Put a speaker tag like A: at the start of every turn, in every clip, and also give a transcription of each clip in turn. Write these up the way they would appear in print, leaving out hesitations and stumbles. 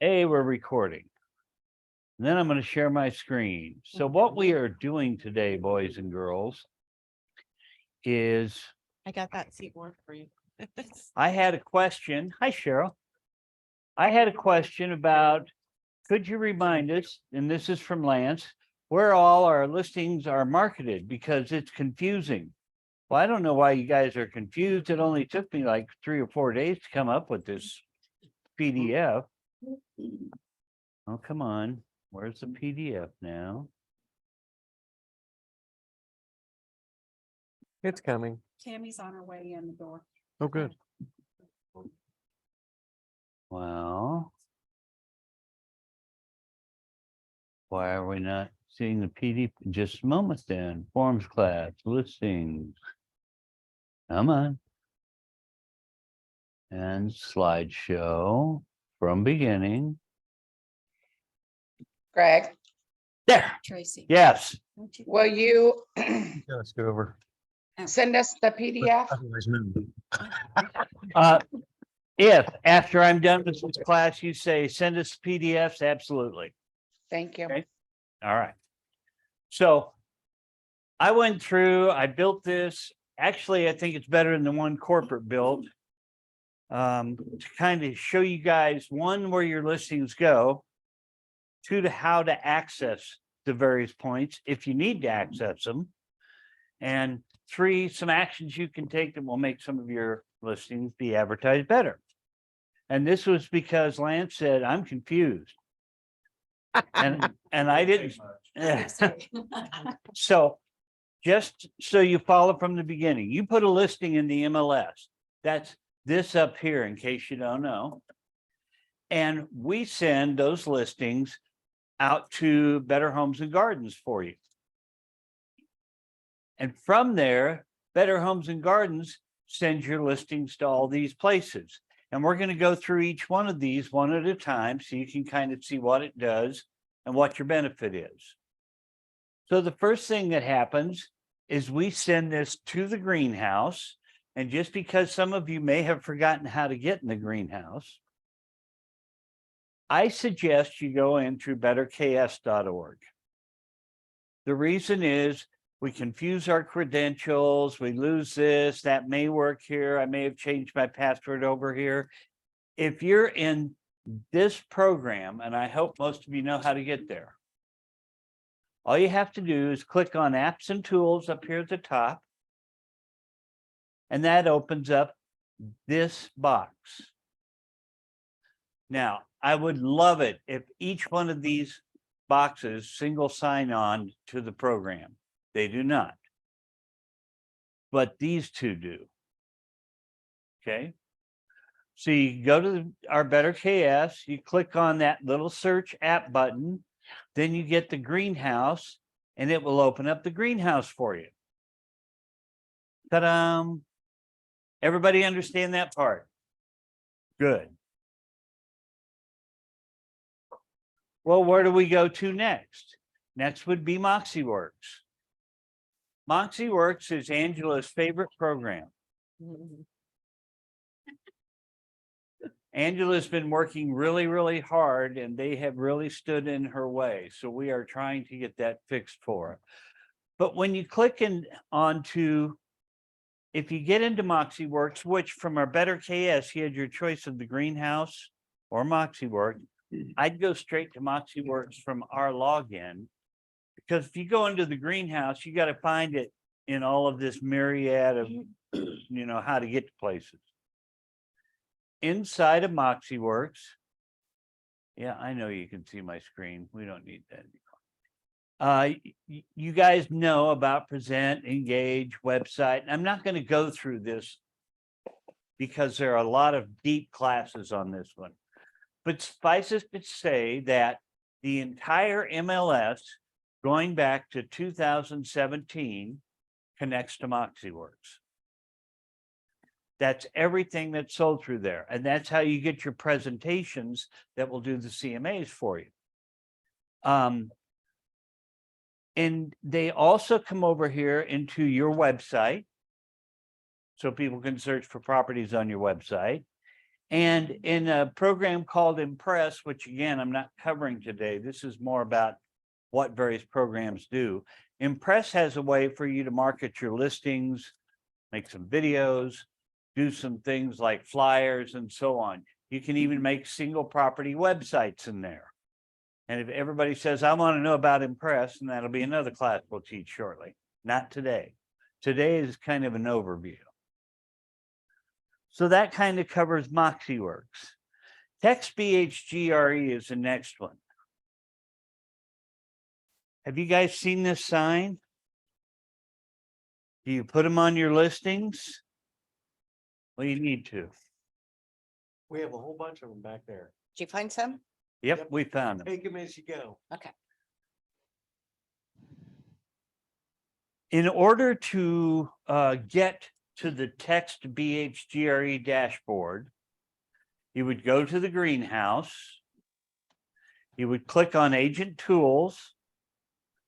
A: We're recording. And then I'm going to share my screen. So what we are doing today, boys and girls, is
B: I got that seat warm for you.
A: I had a question. Hi, Cheryl. I had a question about, could you remind us, and this is from Lance, where all our listings are marketed because it's confusing. Well, I don't know why you guys are confused. It only took me like 3 or 4 days to come up with this PDF. Oh, come on. Where's the PDF now?
C: It's coming.
B: Tammy's on her way in the door.
C: Oh, good.
A: Well, why are we not seeing the PDF? Just a moment then. Forms class, listings. Come on. And slideshow from beginning.
D: Greg,
A: There.
B: Tracy.
A: Yes.
D: will you
C: Yeah, let's go over.
D: send us the PDF?
C: Otherwise, no.
A: If after I'm done with this class, you say, send us PDFs, absolutely.
D: Thank you.
A: Okay. All right. So I went through, I built this. Actually, I think it's better than the one corporate built. To kind of show you guys, one, where your listings go, two, to how to access the various points if you need to access them, and three, some actions you can take that will make some of your listings be advertised better. And this was because Lance said, I'm confused. And I didn't. So just so you follow from the beginning, you put a listing in the MLS. That's this up here, in case you don't know. And we send those listings out to Better Homes and Gardens for you. And from there, Better Homes and Gardens sends your listings to all these places. And we're going to go through each one of these one at a time so you can kind of see what it does and what your benefit is. So the first thing that happens is we send this to the greenhouse. And just because some of you may have forgotten how to get in the greenhouse, I suggest you go in through betterks.org. The reason is we confuse our credentials, we lose this, that may work here, I may have changed my password over here. If you're in this program, and I hope most of you know how to get there, all you have to do is click on Apps and Tools up here at the top, and that opens up this box. Now, I would love it if each one of these boxes single sign on to the program. They do not. But these two do. Okay. So you go to our Better KS, you click on that little search app button, then you get the greenhouse, and it will open up the greenhouse for you. Ta-da! Everybody understand that part? Good. Well, where do we go to next? Next would be MoxieWorks. MoxieWorks is Angela's favorite program. Angela's been working really, really hard, and they have really stood in her way. So we are trying to get that fixed for her. But when you click in onto, if you get into MoxieWorks, which from our Better KS, you had your choice of the greenhouse or MoxieWorks, I'd go straight to MoxieWorks from our login, because if you go into the greenhouse, you got to find it in all of this myriad of, how to get to places. Inside of MoxieWorks, yeah, I know you can see my screen. We don't need that anymore. You guys know about Present, Engage, Website. I'm not going to go through this because there are a lot of deep classes on this one. But suffice it to say that the entire MLS, going back to 2017, connects to MoxieWorks. That's everything that's sold through there. And that's how you get your presentations that will do the CMAs for you. And they also come over here into your website, so people can search for properties on your website. And in a program called Impress, which again, I'm not covering today, this is more about what various programs do. Impress has a way for you to market your listings, make some videos, do some things like flyers and so on. You can even make single property websites in there. And if everybody says, I want to know about Impress, and that'll be another class we'll teach shortly, not today. Today is kind of an overview. So that kind of covers MoxieWorks. Text BHGRE is the next one. Have you guys seen this sign? Do you put them on your listings? Well, you need to.
C: We have a whole bunch of them back there.
B: Did you find some?
A: Yep, we found them.
C: Take them as you go.
B: Okay.
A: In order to get to the text BHGRE dashboard, you would go to the greenhouse. You would click on Agent Tools,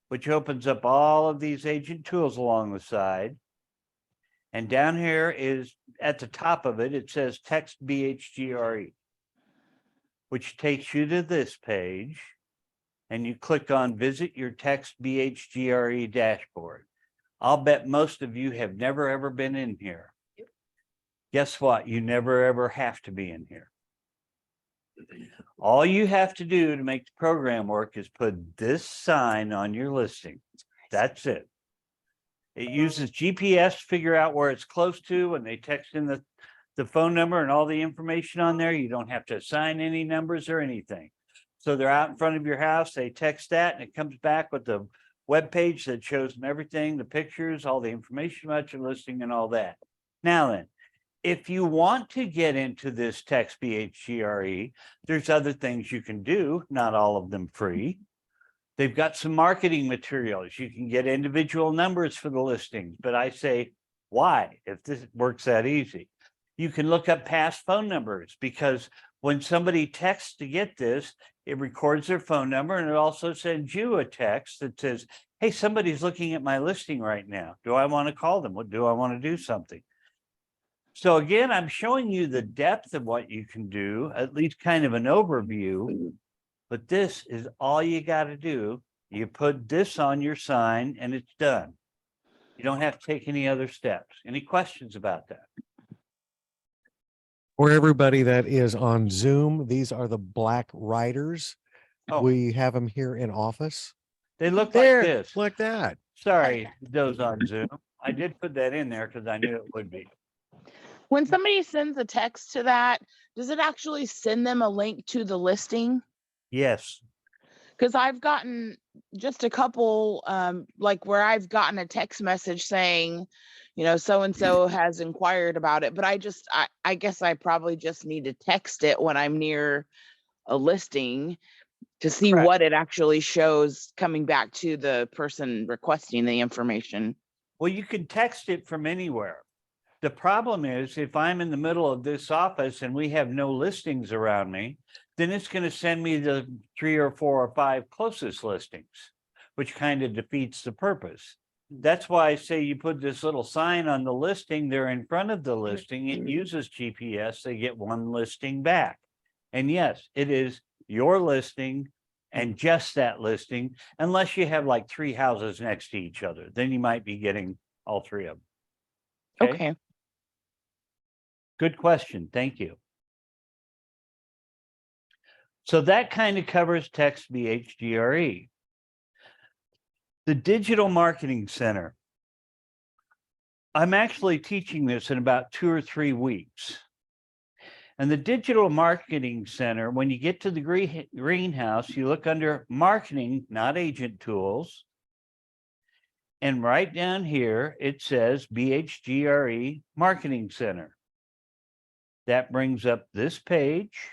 A: which opens up all of these agent tools along the side. And down here is at the top of it, it says Text BHGRE, which takes you to this page. And you click on Visit Your Text BHGRE dashboard. I'll bet most of you have never ever been in here. Guess what? You never ever have to be in here. All you have to do to make the program work is put this sign on your listing. That's it. It uses GPS to figure out where it's close to when they text in the phone number and all the information on there. You don't have to assign any numbers or anything. So they're out in front of your house, they text that and it comes back with the web page that shows them everything, the pictures, all the information about your listing and all that. Now then, if you want to get into this text BHGRE, there's other things you can do, not all of them free. They've got some marketing materials. You can get individual numbers for the listings, but I say, why, if this works that easy? You can look up past phone numbers because when somebody texts to get this, it records their phone number and it also sends you a text that says, hey, somebody's looking at my listing right now. Do I want to call them? What do I want to do something? So again, I'm showing you the depth of what you can do, at least kind of an overview, but this is all you got to do. You put this on your sign and it's done. You don't have to take any other steps. Any questions about that?
E: For everybody that is on Zoom, these are the black riders.
A: Oh.
E: We have them here in office.
A: They look
E: There,
A: like this.
E: like that.
A: Sorry, those on Zoom. I did put that in there because I knew it would be.
F: When somebody sends a text to that, does it actually send them a link to the listing?
A: Yes.
F: Because I've gotten just a couple, like where I've gotten a text message saying, so-and-so has inquired about it, but I guess I probably just need to text it when I'm near a listing to see
A: Correct.
F: what it actually shows coming back to the person requesting the information.
A: Well, you can text it from anywhere. The problem is if I'm in the middle of this office and we have no listings around me, then it's going to send me the 3 or 4 or 5 closest listings, which kind of defeats the purpose. That's why I say you put this little sign on the listing, they're in front of the listing, it uses GPS, they get one listing back. And yes, it is your listing and just that listing, unless you have like 3 houses next to each other, then you might be getting all 3 of them.
F: Okay.
A: Good question. Thank you. So that kind of covers text BHGRE. The Digital Marketing Center. I'm actually teaching this in about 2 or 3 weeks. And the Digital Marketing Center, when you get to the greenhouse, you look under Marketing, not Agent Tools. And right down here, it says BHGRE Marketing Center. That brings up this page.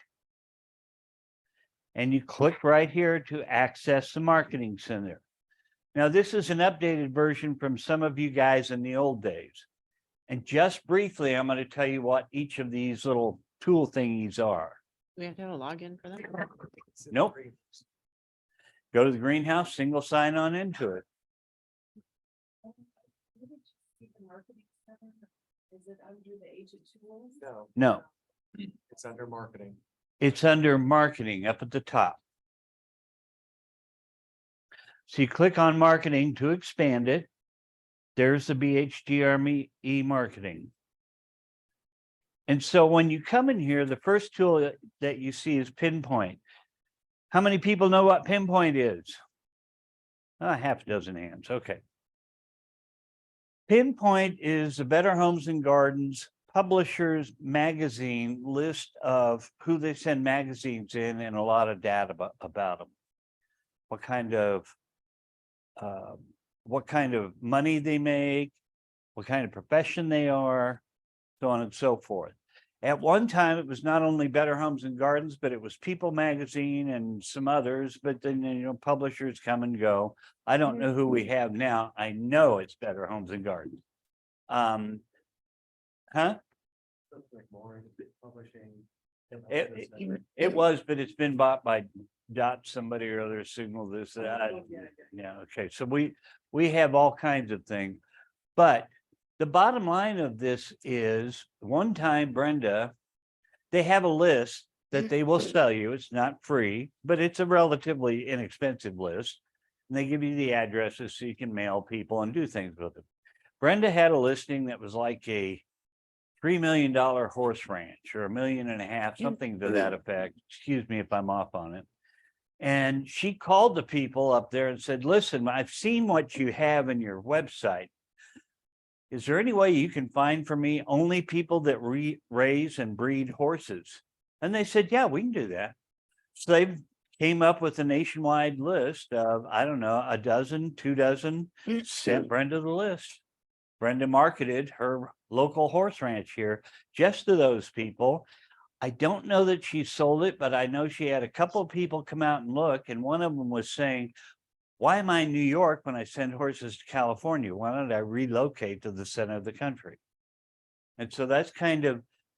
A: And you click right here to access the Marketing Center. Now, this is an updated version from some of you guys in the old days. And just briefly, I'm going to tell you what each of these little tool thingies are.
B: We have to have a login for that.
A: Nope. Go to the greenhouse, single sign on into it.
B: Is it under the agent tools?
C: No.
A: No,
C: It's under marketing.
A: It's under marketing up at the top. So you click on marketing to expand it. There's the BHGRME marketing. And so when you come in here, the first tool that you see is Pinpoint. How many people know what Pinpoint is? Half a dozen hands. Okay. Pinpoint is the Better Homes and Gardens Publishers Magazine list of who they send magazines in and a lot of data about them. What kind of money they make, what kind of profession they are, so on and so forth. At one time, it was not only Better Homes and Gardens, but it was People Magazine and some others, but then, publishers come and go. I don't know who we have now. I know it's Better Homes and Gardens. Huh?
C: Like more publishing.
A: It was, but it's been bought by somebody or other, Signal this, that. Yeah, okay. So we have all kinds of things. But the bottom line of this is, one time, Brenda, they have a list that they will sell you. It's not free, but it's a relatively inexpensive list. And they give you the addresses so you can mail people and do things with them. Brenda had a listing that was like a $3 million horse ranch or $1.5 million, something to that effect. Excuse me if I'm off on it. And she called the people up there and said, listen, I've seen what you have in your website. Is there any way you can find for me only people that raise and breed horses? And they said, yeah, we can do that. So they came up with a nationwide list of, I don't know, a dozen, 2 dozen, sent Brenda the list. Brenda marketed her local horse ranch here just to those people. I don't know that she sold it, but I know she had a couple of people come out and look, and one of them was saying, why am I in New York when I send horses to California? Why don't I relocate to the center of the country? And so that's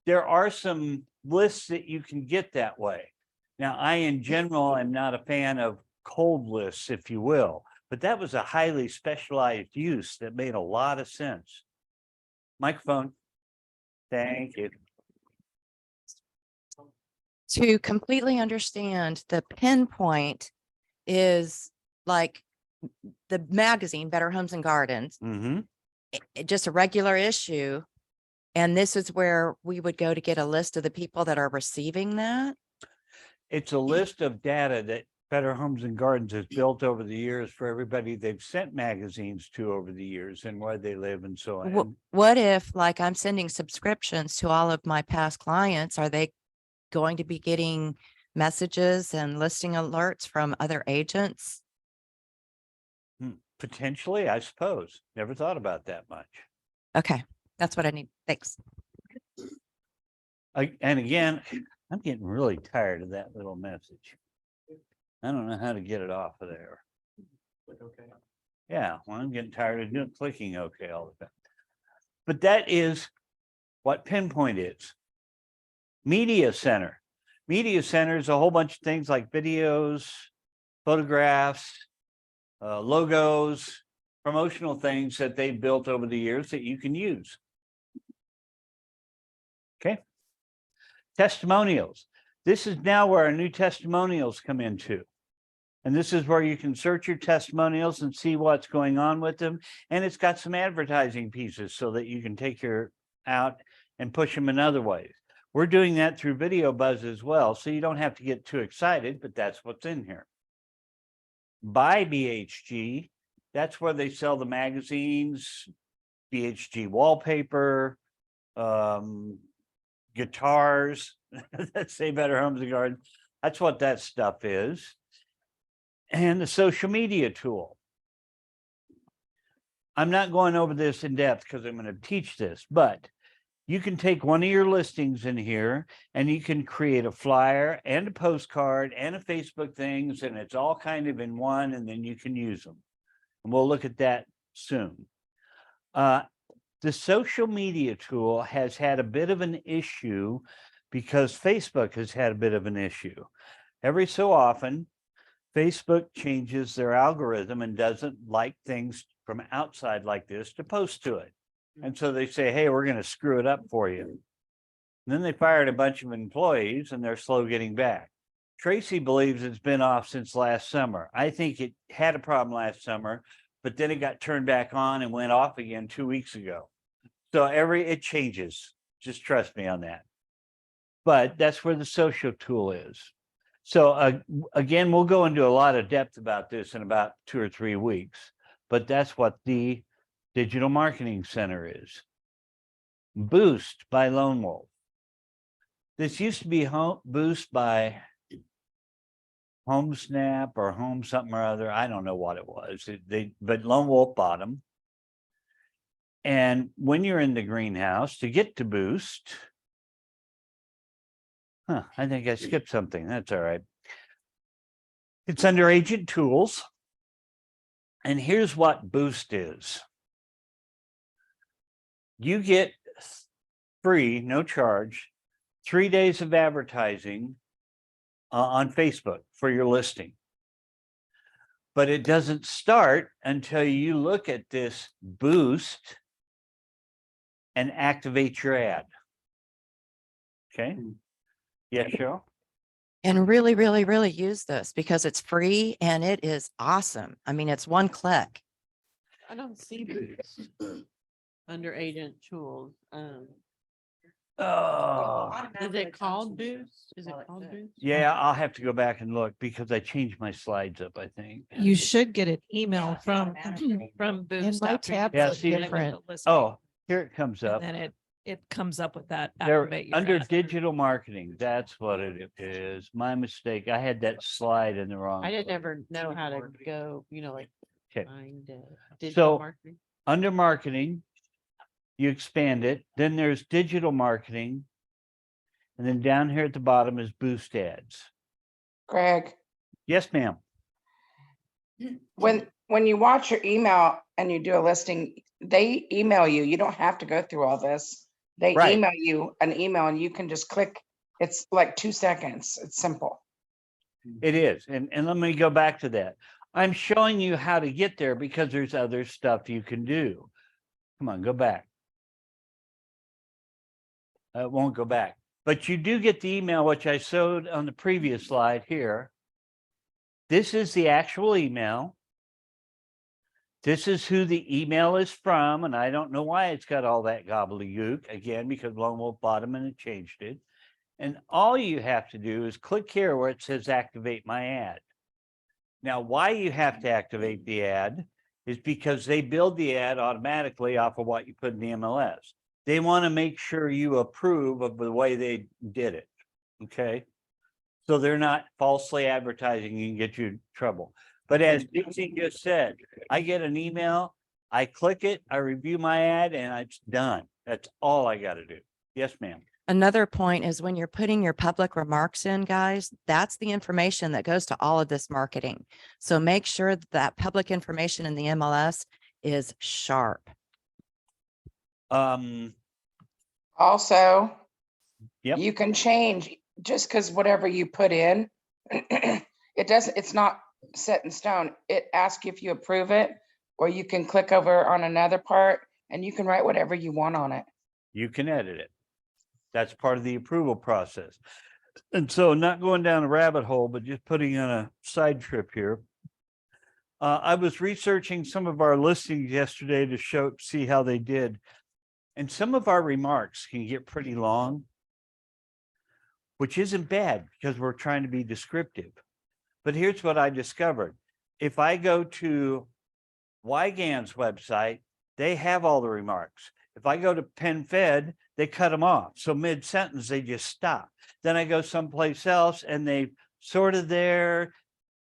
A: there are some lists that you can get that way. Now, I, in general, am not a fan of cold lists, if you will, but that was a highly specialized use that made a lot of sense. Microphone. Thank you.
G: To completely understand, the Pinpoint is like the magazine, Better Homes and Gardens,
A: Mm-hmm.
G: just a regular issue. And this is where we would go to get a list of the people that are receiving that.
A: It's a list of data that Better Homes and Gardens has built over the years for everybody they've sent magazines to over the years and where they live and so on.
G: What if, like, I'm sending subscriptions to all of my past clients? Are they going to be getting messages and listing alerts from other agents?
A: Potentially, I suppose. Never thought about that much.
G: Okay, that's what I need. Thanks.
A: And again, I'm getting really tired of that little message. I don't know how to get it off of there.
C: Like, okay.
A: Yeah, well, I'm getting tired of clicking okay all the time. But that is what Pinpoint is. Media Center. Media Center is a whole bunch of things like videos, photographs, logos, promotional things that they've built over the years that you can use. Okay. Testimonials. This is now where our new testimonials come into. And this is where you can search your testimonials and see what's going on with them. And it's got some advertising pieces so that you can take your out and push them in other ways. We're doing that through Video Buzz as well. So you don't have to get too excited, but that's what's in here. By BHG, that's where they sell the magazines, BHG wallpaper, guitars, that say Better Homes and Gardens. That's what that stuff is. And the social media tool. I'm not going over this in depth because I'm going to teach this, but you can take one of your listings in here and you can create a flyer and a postcard and a Facebook things, and it's all kind of in one, and then you can use them. And we'll look at that soon. The social media tool has had a bit of an issue because Facebook has had a bit of an issue. Every so often, Facebook changes their algorithm and doesn't like things from outside like this to post to it. And so they say, hey, we're going to screw it up for you. Then they fired a bunch of employees and they're slow getting back. Tracy believes it's been off since last summer. I think it had a problem last summer, but then it got turned back on and went off again 2 weeks ago. So it changes. Just trust me on that. But that's where the social tool is. So again, we'll go into a lot of depth about this in about 2 or 3 weeks, but that's what the Digital Marketing Center is. Boost by Lone Wolf. This used to be Boost by Home Snap or Home something or other. I don't know what it was. But Lone Wolf bought them. And when you're in the greenhouse to get to Boost, I think I skipped something. That's all right. It's under Agent Tools. And here's what Boost is. You get free, no charge, 3 days of advertising on Facebook for your listing. But it doesn't start until you look at this Boost and activate your ad. Okay. Yeah, Cheryl?
G: And really, really, really use this because it's free and it is awesome. I mean, it's one click.
B: I don't see Boost under agent tools.
A: Oh,
B: Is it called Boost? Is it called Boost?
A: yeah, I'll have to go back and look because I changed my slides up, I think.
H: You should get an email from
B: From
H: in
B: Boost.
H: my
B: after you
H: tab.
A: Yeah,
H: it's
A: see,
H: different.
A: Oh, here it comes
H: And
A: up.
H: then it comes up with that.
A: They're
H: activate your
A: under
H: ad.
A: digital marketing. That's what it is. My mistake. I had that slide in the wrong.
B: I didn't ever know how to go, like
A: Okay.
B: find
A: So-
B: digital marketing.
A: Under marketing, you expand it. Then there's digital marketing. And then down here at the bottom is Boost ads.
D: Greg,
A: Yes, ma'am.
D: when you watch your email and you do a listing, they email you. You don't have to go through all this. They
A: Right.
D: email you an email and you can just click. It's like 2 seconds. It's simple.
A: It is. And let me go back to that. I'm showing you how to get there because there's other stuff you can do. Come on, go back. It won't go back. But you do get the email, which I showed on the previous slide here. This is the actual email. This is who the email is from. And I don't know why it's got all that gobbledygook. Again, because Lone Wolf bought them and it changed it. And all you have to do is click here where it says activate my ad. Now, why you have to activate the ad is because they build the ad automatically off of what you put in the MLS. They want to make sure you approve of the way they did it. Okay. So they're not falsely advertising and get you in trouble. But as Dixie just said, I get an email, I click it, I review my ad, and it's done. That's all I got to do. Yes, ma'am.
G: Another point is when you're putting your public remarks in, guys, that's the information that goes to all of this marketing. So make sure that public information in the MLS is sharp.
D: Also,
A: Yep.
D: you can change just because whatever you put in, it's not set in stone. It asks you if you approve it, or you can click over on another part and you can write whatever you want on it.
A: You can edit it. That's part of the approval process. And so not going down a rabbit hole, but just putting on a side trip here. I was researching some of our listings yesterday to see how they did. And some of our remarks can get pretty long, which isn't bad because we're trying to be descriptive. But here's what I discovered. If I go to Wygan's website, they have all the remarks. If I go to PenFed, they cut them off. So mid-sentence, they just stop. Then I go someplace else and they sort of there.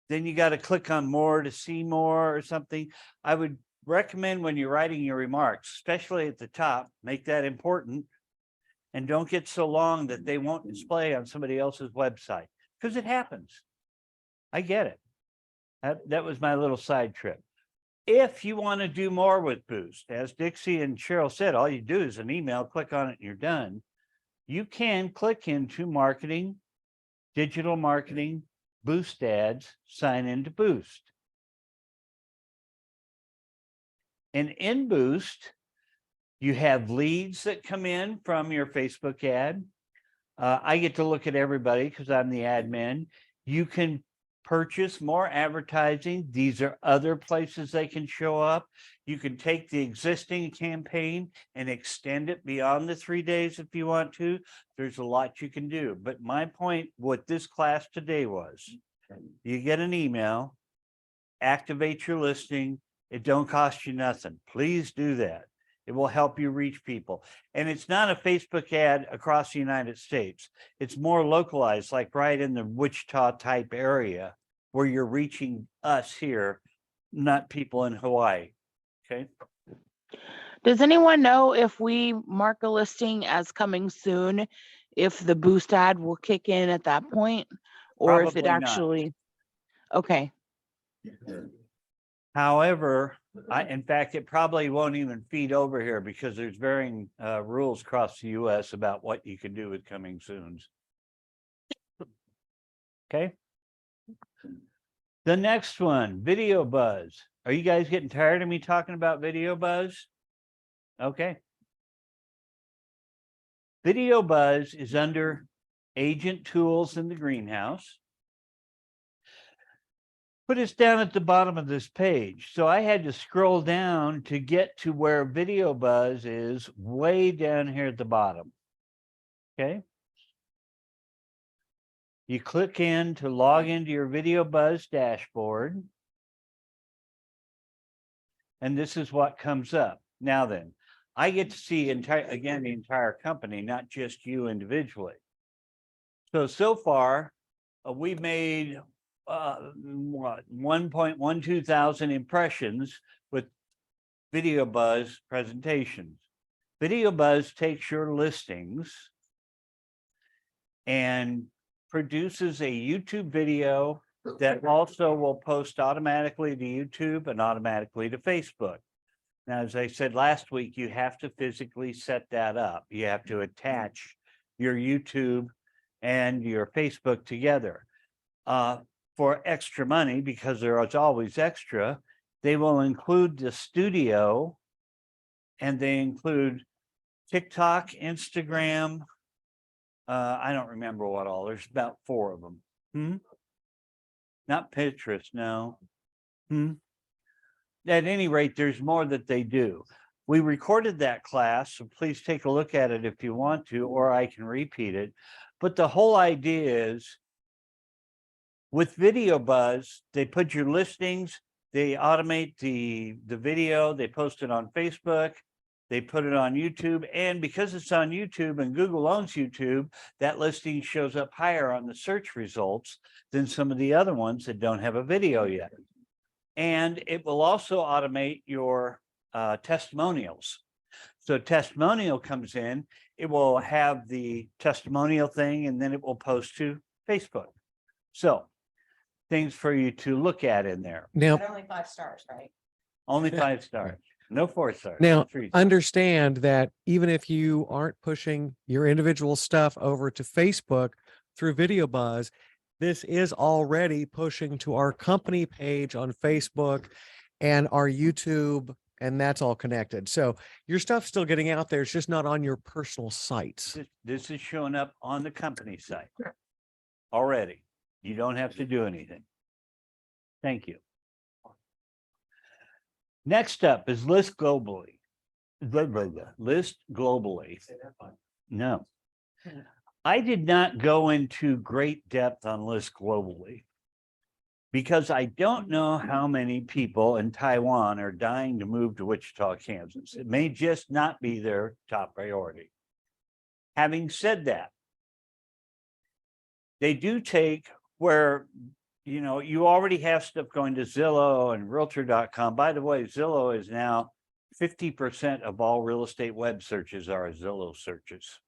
A: Then you got to click on more to see more or something. I would recommend when you're writing your remarks, especially at the top, make that important. And don't get so long that they won't display on somebody else's website, because it happens. I get it. That was my little side trip. If you want to do more with Boost, as Dixie and Cheryl said, all you do is an email, click on it, and you're done. You can click into marketing, digital marketing, Boost ads, sign into Boost. And in Boost, you have leads that come in from your Facebook ad. I get to look at everybody because I'm the admin. You can purchase more advertising. These are other places they can show up. You can take the existing campaign and extend it beyond the 3 days if you want to. There's a lot you can do. But my point with this class today was, you get an email, activate your listing. It don't cost you nothing. Please do that. It will help you reach people. And it's not a Facebook ad across the United States. It's more localized, like right in the Wichita type area where you're reaching us here, not people in Hawaii. Okay.
F: Does anyone know if we mark a listing as coming soon, if the boost ad will kick in at that point? Or if it
A: Probably not.
F: actually, okay,
A: However, in fact, it probably won't even feed over here because there's varying rules across the US about what you can do with coming soons. Okay. The next one, video buzz. Are you guys getting tired of me talking about video buzz? Okay. Video buzz is under agent tools in the greenhouse. But it's down at the bottom of this page. So I had to scroll down to get to where video buzz is, way down here at the bottom. Okay. You click in to log into your video buzz dashboard. And this is what comes up. Now then, I get to see the entire company, not just you individually. So far, we've made 1.12 thousand impressions with Video Buzz presentations. Video Buzz takes your listings and produces a YouTube video that also will post automatically to YouTube and automatically to Facebook. Now, as I said last week, you have to physically set that up. You have to attach your YouTube and your Facebook together. For extra money, because there is always extra, they will include the studio, and they include TikTok, Instagram. I don't remember what all. There's about 4 of them. Not Pinterest, no. At any rate, there's more that they do. We recorded that class, so please take a look at it if you want to, or I can repeat it. But the whole idea is, with Video Buzz, they put your listings, they automate the video, they post it on Facebook, they put it on YouTube, and because it's on YouTube and Google owns YouTube, that listing shows up higher on the search results than some of the other ones that don't have a video yet. And it will also automate your testimonials. So testimonial comes in, it will have the testimonial thing, and then it will post to Facebook. So things for you to look at in there.
E: Now,
G: Only 5 stars, right?
A: Only 5 stars, no 4 stars.
E: now
A: no 3 stars.
E: understand that even if you aren't pushing your individual stuff over to Facebook through Video Buzz, this is already pushing to our company page on Facebook and our YouTube, and that's all connected. So your stuff's still getting out there. It's just not on your personal sites.
A: This is showing up on the company site already. You don't have to do anything. Thank you. Next up is list globally. List globally.
C: Say that fine.
A: No. I did not go into great depth on list globally because I don't know how many people in Taiwan are dying to move to Wichita, Kansas. It may just not be their top priority. Having said that, they do take where, you know, you already have stuff going to Zillow and Realtor.com. By the way, Zillow is now 50% of all real estate web searches are Zillow searches,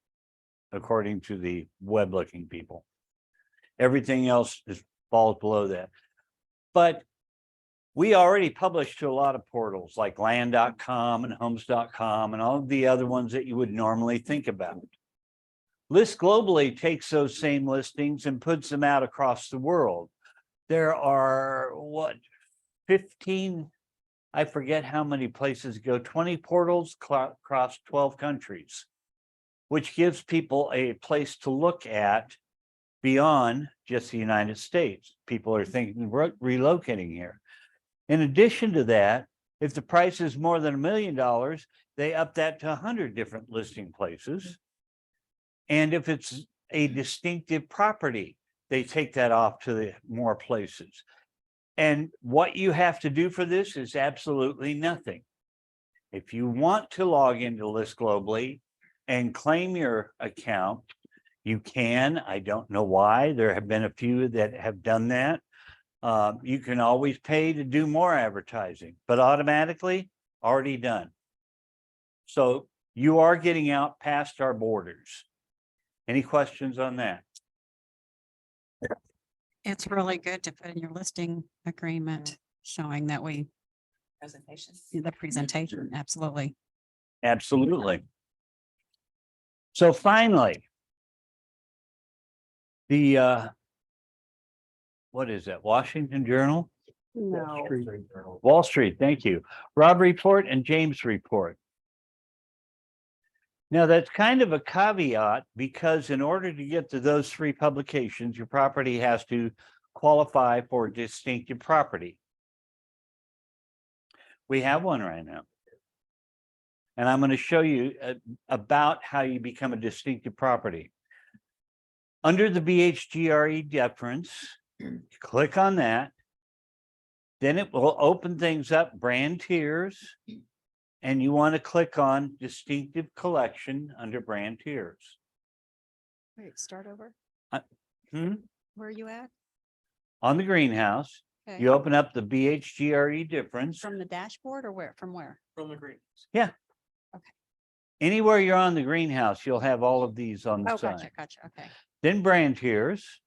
A: according to the web looking people. Everything else falls below that. But we already publish to a lot of portals like land.com and homes.com and all of the other ones that you would normally think about. List Globally takes those same listings and puts them out across the world. There are 15, I forget how many places go, 20 portals across 12 countries. which gives people a place to look at beyond just the United States. People are thinking of relocating here. In addition to that, if the price is more than $1 million, they up that to 100 different listing places. And if it's a distinctive property, they take that off to the more places. And what you have to do for this is absolutely nothing. If you want to log into List Globally and claim your account, you can. I don't know why. There have been a few that have done that. You can always pay to do more advertising, but automatically already done. So you are getting out past our borders. Any questions on that?
I: It's really good to put in your listing agreement showing that we,
G: Presentation.
I: the presentation, absolutely.
A: Absolutely. So finally, the what is that? Washington Journal?
I: No.
A: Wall Street, thank you. Rob report and James report. Now that's kind of a caveat because in order to get to those three publications, your property has to qualify for distinctive property. We have one right now. And I'm going to show you about how you become a distinctive property. Under the BHGRE deference, click on that. Then it will open things up, brand tiers. And you want to click on distinctive collection under brand tiers.
I: Wait, start over.
A: Hmm?
I: Where are you at?
A: On the greenhouse,
I: Okay.
A: you open up the BHGRE difference.
I: From the dashboard or where? From where?
C: From the green.
A: Anywhere you're on the greenhouse, you'll have all of these on the
I: Oh,
A: side.
I: gotcha, gotcha. Okay.
A: Then brand tiers.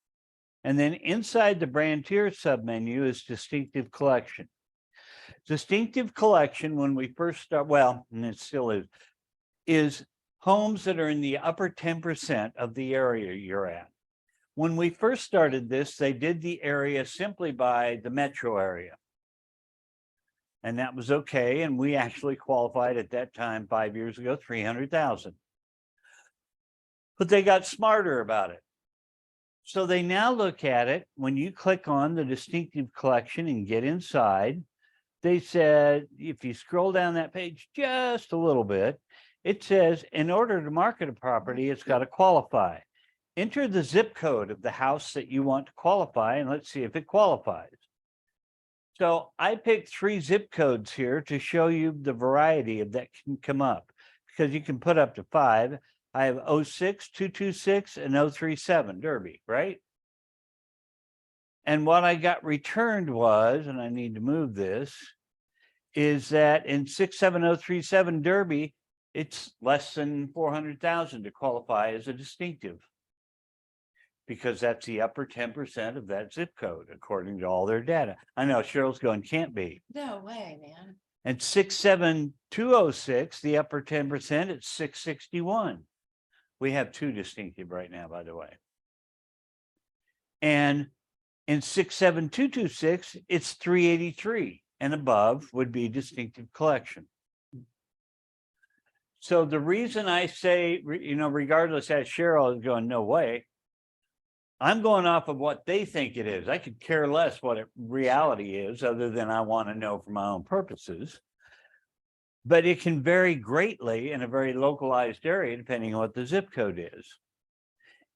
A: And then inside the brand tier submenu is distinctive collection. Distinctive collection, when we first start, well, and it still is homes that are in the upper 10% of the area you're at. When we first started this, they did the area simply by the metro area. And that was okay. And we actually qualified at that time, 5 years ago, 300,000. But they got smarter about it. So they now look at it when you click on the distinctive collection and get inside. They said, if you scroll down that page just a little bit, it says, in order to market a property, it's got to qualify. Enter the zip code of the house that you want to qualify, and let's see if it qualifies. So I picked 3 zip codes here to show you the variety of that can come up, because you can put up to 5. I have 06, 226, and 037 Derby, right? And what I got returned was, and I need to move this, is that in 67037 Derby, it's less than 400,000 to qualify as a distinctive. Because that's the upper 10% of that zip code, according to all their data. I know Cheryl's going, can't be.
G: No way, man.
A: And 67206, the upper 10%, it's 661. We have 2 distinctive right now, by the way. And in 67226, it's 383 and above would be distinctive collection. So the reason I say, regardless that Cheryl is going, no way, I'm going off of what they think it is. I could care less what reality is, other than I want to know for my own purposes. But it can vary greatly in a very localized area, depending on what the zip code is.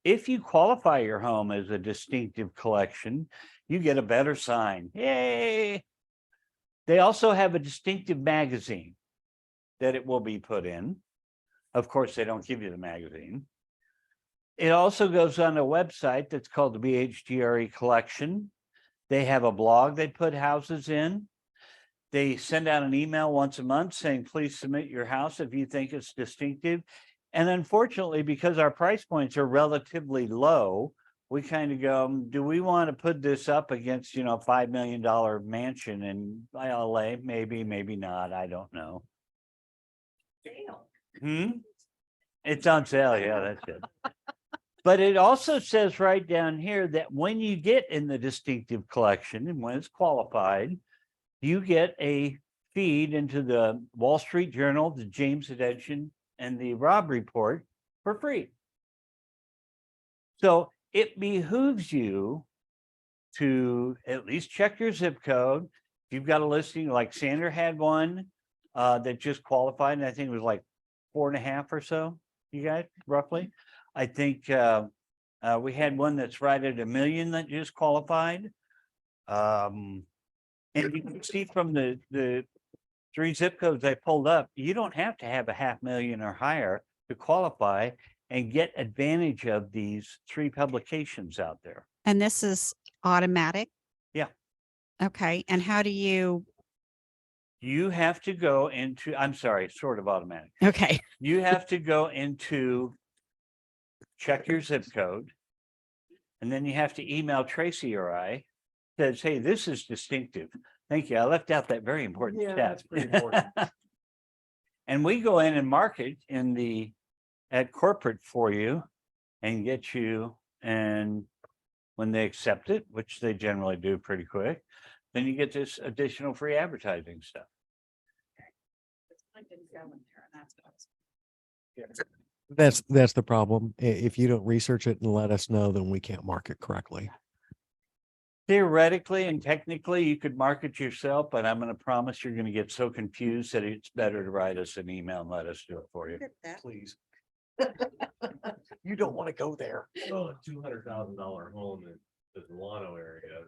A: If you qualify your home as a distinctive collection, you get a better sign. Yay! They also have a distinctive magazine that it will be put in. Of course, they don't give you the magazine. It also goes on a website that's called the BHGRE Collection. They have a blog they put houses in. They send out an email once a month saying, please submit your house if you think it's distinctive. And unfortunately, because our price points are relatively low, we kind of go, do we want to put this up against, $5 million mansion in LA? Maybe, maybe not. I don't know. It's on sale. Yeah, that's it. But it also says right down here that when you get in the distinctive collection and when it's qualified, you get a feed into the Wall Street Journal, the James edition, and the Rob report for free. So it behooves you to at least check your zip code. If you've got a listing, like Sandra had one that just qualified, and I think it was like 4.5 or so, you guys, roughly. I think we had one that's right at 1 million that just qualified. And you can see from the 3 zip codes I pulled up, you don't have to have a 500,000 or higher to qualify and get advantage of these 3 publications out there.
I: And this is automatic?
A: Yeah.
I: Okay, and how do you,
A: You have to go into, I'm sorry, sort of automatic.
I: okay,
A: You have to go into check your zip code. And then you have to email Tracy or I, says, hey, this is distinctive. Thank you. I left out that very important
C: Yeah,
A: step.
C: that's pretty important.
A: And we go in and mark it at corporate for you and get you, and when they accept it, which they generally do pretty quick, then you get this additional free advertising stuff.
E: That's the problem. If you don't research it and let us know, then we can't mark it correctly.
A: Theoretically and technically, you could market yourself, but I'm going to promise you're going to get so confused that it's better to write us an email and let us do it for you.
E: Please. You don't want to go there.
C: Oh, $200,000 home in the Delano area,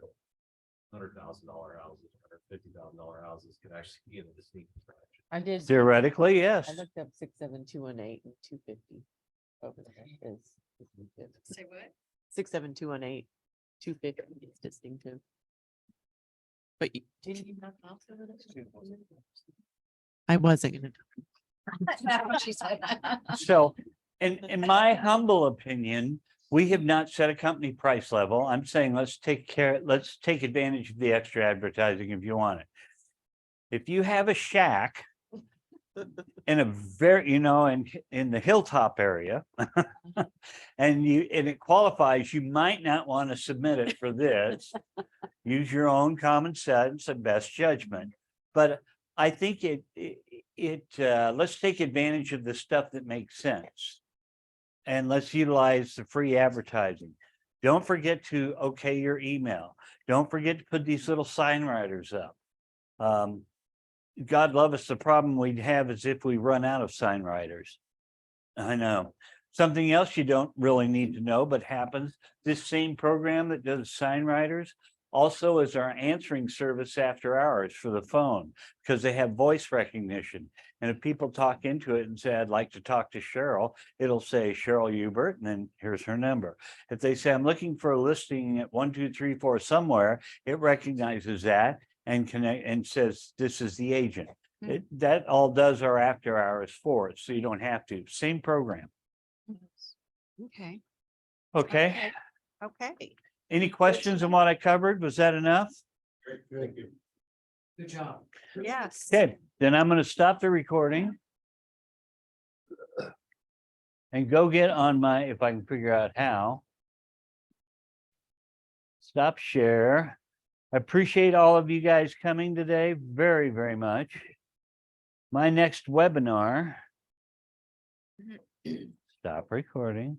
C: $100,000 houses, $150,000 houses could actually be in the distinct fraction.
B: I did.
A: Theoretically, yes.
B: I looked up 67218 and 250 over there is.
I: say what?
B: 67218, 250 is distinctive. But didn't you not also? I wasn't gonna.
A: So, in my humble opinion, we have not set a company price level. I'm saying let's take advantage of the extra advertising if you want it. If you have a shack in a very, in the hilltop area and it qualifies, you might not want to submit it for this. Use your own common sense and best judgment. But I think let's take advantage of the stuff that makes sense. And let's utilize the free advertising. Don't forget to okay your email. Don't forget to put these little sign writers up. God love us, the problem we'd have is if we run out of sign writers. I know. Something else you don't really need to know, but happens, this same program that does sign writers also is our answering service after hours for the phone, because they have voice recognition. And if people talk into it and say, I'd like to talk to Cheryl, it'll say Cheryl Hubert, and then here's her number. If they say, I'm looking for a listing at 1, 2, 3, 4 somewhere, it recognizes that and connect and says, this is the agent. That all does our after hours for it. So you don't have to. Same program.
I: Okay,
A: Okay.
I: okay.
A: Any questions on what I covered? Was that enough?
C: Thank you. Good job.
I: Yes.
A: Okay, then I'm going to stop the recording and go get on my, if I can figure out how. Stop share. I appreciate all of you guys coming today very, very much. My next webinar. Stop recording.